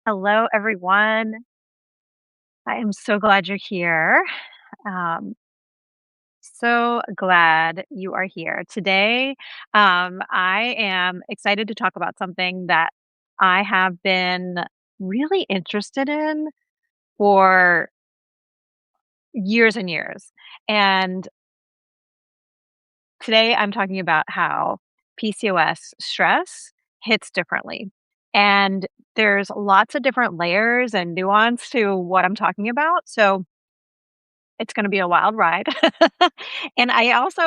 Hello, everyone. I am so glad you're here. Um, so glad you are here. Today, I am excited to talk about something that I have been really interested in for years and years. And today, I'm talking about how PCOS stress hits differently. And there's lots of different layers and nuance to what I'm talking about. So, it's gonna be a wild ride. And I also,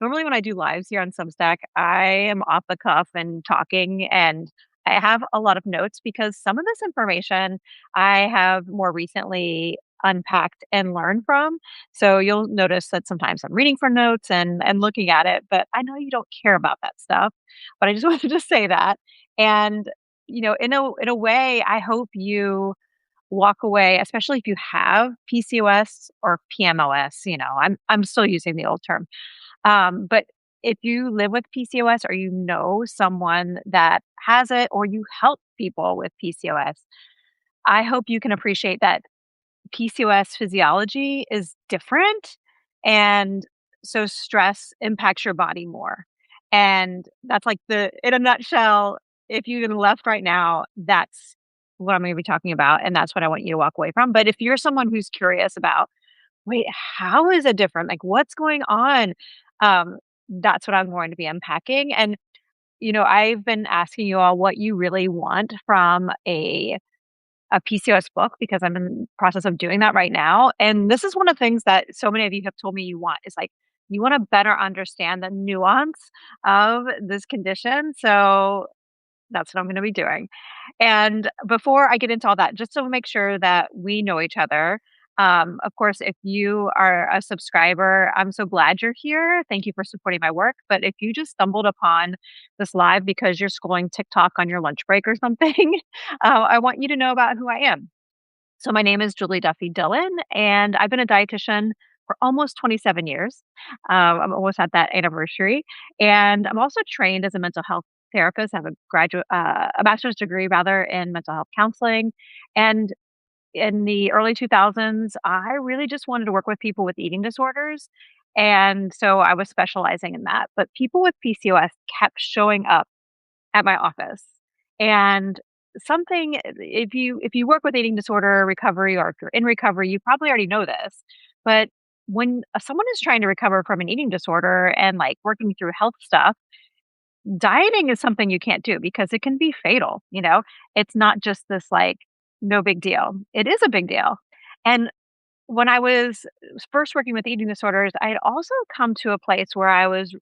normally when I do lives here on Substack, I am off the cuff and talking, and I have a lot of notes because some of this information I have more recently unpacked and learned from. So you'll notice that sometimes I'm reading from notes and looking at it, but I know you don't care about that stuff, but I just wanted to say that. And, in a way, I hope you walk away, especially if you have PCOS or PMOS, I'm still using the old term. But if you live with PCOS or you know someone that has it or you help people with PCOS, I hope you can appreciate that PCOS physiology is different. And so stress impacts your body more. And that's like in a nutshell, if you left right now, that's what I'm going to be talking about. And that's what I want you to walk away from. But if you're someone who's curious about, wait, how is it different? Like, what's going on? Um, that's what I'm going to be unpacking. And, I've been asking you all what you really want from a PCOS book because I'm in the process of doing that right now. And this is one of the things that so many of you have told me you want is like, you want to better understand the nuance of this condition. So that's what I'm going to be doing. And before I get into all that, just to make sure that we know each other, of course, if you are a subscriber, I'm so glad you're here. Thank you for supporting my work. But if you just stumbled upon this live because you're scrolling TikTok on your lunch break or something, I want you to know about who I am. So, my name is Julie Duffy Dillon, and I've been a dietitian for almost 27 years. I'm almost at that anniversary. And I'm also trained as a mental health therapist. I have a bachelor's degree rather in mental health counseling. And in the early 2000s, I really just wanted to work with people with eating disorders. And so I was specializing in that. But people with PCOS kept showing up at my office. And if you work with eating disorder recovery or if you're in recovery, you probably already know this. But when someone is trying to recover from an eating disorder and like working through health stuff, dieting is something you can't do because it can be fatal. It's not just this like no big deal. It is a big deal. And when I was first working with eating disorders, I had also come to a place where I was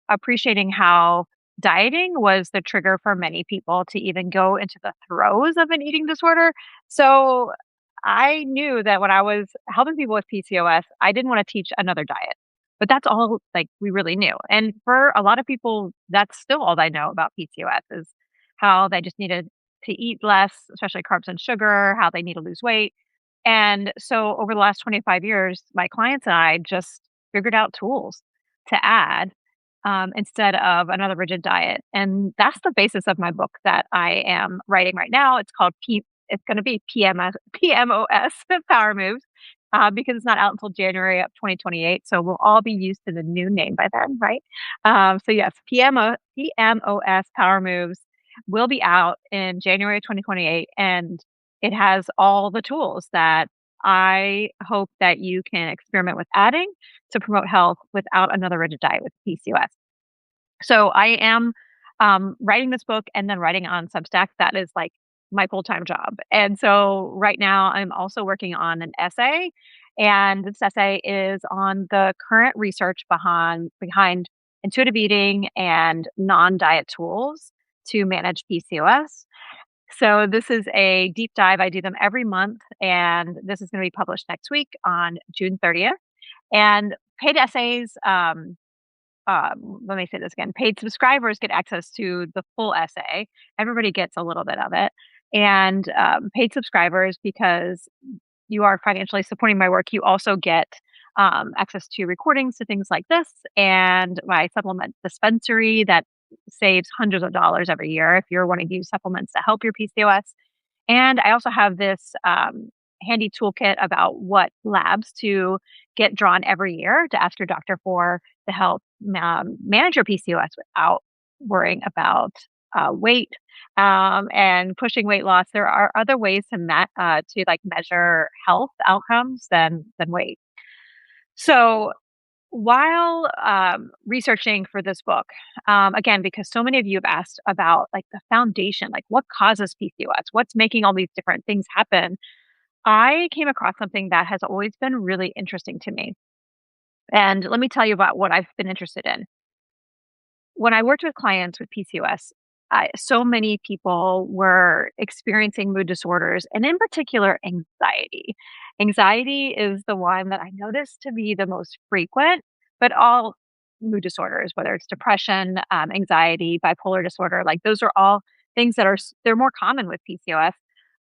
appreciating how dieting was the trigger for many people to even go into the throes of an eating disorder. So I knew that when I was helping people with PCOS, I didn't want to teach another diet. But that's all like we really knew. And for a lot of people, that's still all they know about PCOS is how they just needed to eat less, especially carbs and sugar, how they need to lose weight. And so over the last 25 years, my clients and I just figured out tools to add instead of another rigid diet. And that's the basis of my book that I am writing right now. It's going to be PMOS Power Moves because it's not out until January of 2028. So we'll all be used to the new name by then, right? So yes, PMOS Power Moves will be out in January 2028. And it has all the tools that I hope that you can experiment with adding to promote health without another rigid diet with PCOS. So I am writing this book and then writing on Substack. That is like my full time job. And so right now I'm also working on an essay, and this essay is on the current research behind intuitive eating and non diet tools to manage PCOS. So this is a deep dive. I do them every month, and this is going to be published next week on June 30th. And paid essays, let me say this again, paid subscribers get access to the full essay. Everybody gets a little bit of it. And paid subscribers, because you are financially supporting my work, you also get access to recordings to things like this and my supplement dispensary that saves hundreds of dollars every year if you're wanting to use supplements to help your PCOS. And I also have this handy toolkit about what labs to get drawn every year to ask your doctor for to help manage your PCOS without worrying about weight and pushing weight loss. There are other ways to like measure health outcomes than weight. So while, researching for this book, again, because so many of you have asked about, like, the foundation, like, what causes PCOS? What's making all these different things happen? I came across something that has always been really interesting to me, and let me tell you about what I've been interested in. When I worked with clients with PCOS, so many people were experiencing mood disorders and, in particular, anxiety. Anxiety is the one that I noticed to be the most frequent, but all mood disorders, whether it's depression, anxiety, bipolar disorder, like those are all things that they're more common with PCOS.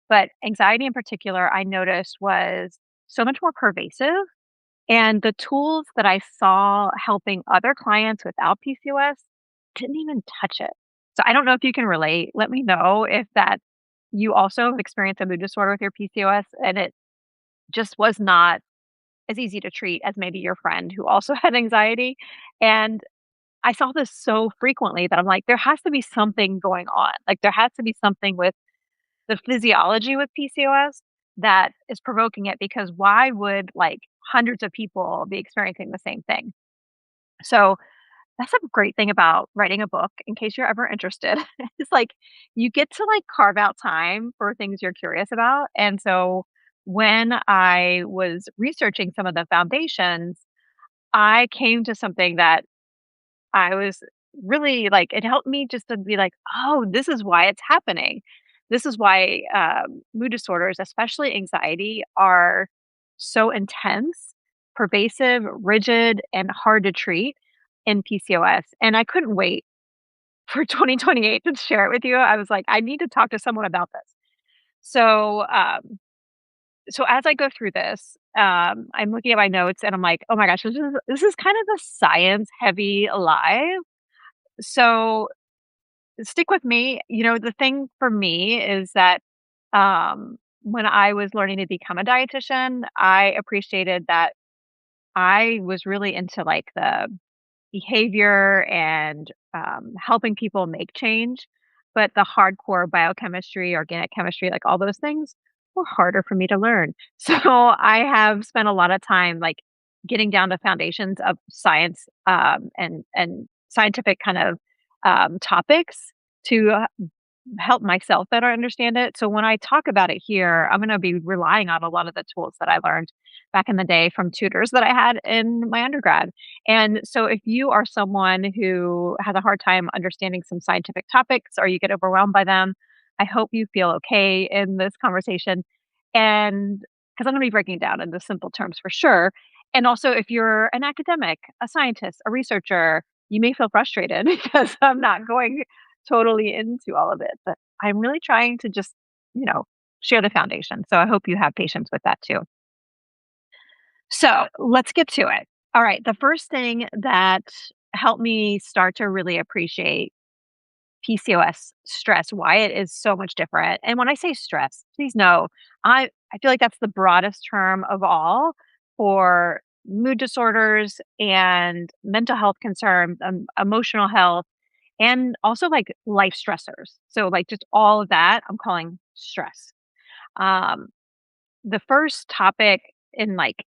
But anxiety in particular, I noticed was so much more pervasive and the tools that I saw helping other clients without PCOS didn't even touch it. So I don't know if you can relate. Let me know if that you also experienced a mood disorder with your PCOS and it just was not as easy to treat as maybe your friend who also had anxiety. And I saw this so frequently that I'm like, there has to be something going on. Like there has to be something with the physiology with PCOS that is provoking it because why would like hundreds of people be experiencing the same thing? So that's a great thing about writing a book in case you're ever interested. It's like you get to like carve out time for things you're curious about. And so when I was researching some of the foundations, I came to something that I was really like, it helped me just to be like, oh, this is why it's happening. This is why mood disorders, especially anxiety, are so intense, pervasive, rigid, and hard to treat in PCOS. And I couldn't wait for 2028 to share it with you. I was like, I need to talk to someone about this. So, so as I go through this, I'm looking at my notes and I'm like, oh my gosh, this is kind of a science heavy live. So stick with me. You know, the thing for me is that when I was learning to become a dietitian, I appreciated that I was really into like the behavior and helping people make change. But the hardcore biochemistry, organic chemistry, like all those things were harder for me to learn. So I have spent a lot of time like getting down to foundations of science and scientific kind of topics to help myself better understand it. So when I talk about it here, I'm going to be relying on a lot of the tools that I learned back in the day from tutors that I had in my undergrad. And so if you are someone who has a hard time understanding some scientific topics or you get overwhelmed by them, I hope you feel okay in this conversation. And because I'm going to be breaking it down into simple terms for sure. And also, if you're an academic, a scientist, a researcher, you may feel frustrated because I'm not going totally into all of it, but I'm really trying to just, you know, share the foundation. So I hope you have patience with that too. So let's get to it. All right. The first thing that helped me start to really appreciate PCOS stress, why it is so much different. And when I say stress, please know I feel like that's the broadest term of all for mood disorders and mental health concerns, emotional health and also, like, life stressors. So, like, just all of that, I'm calling stress. Um, the first topic in, like,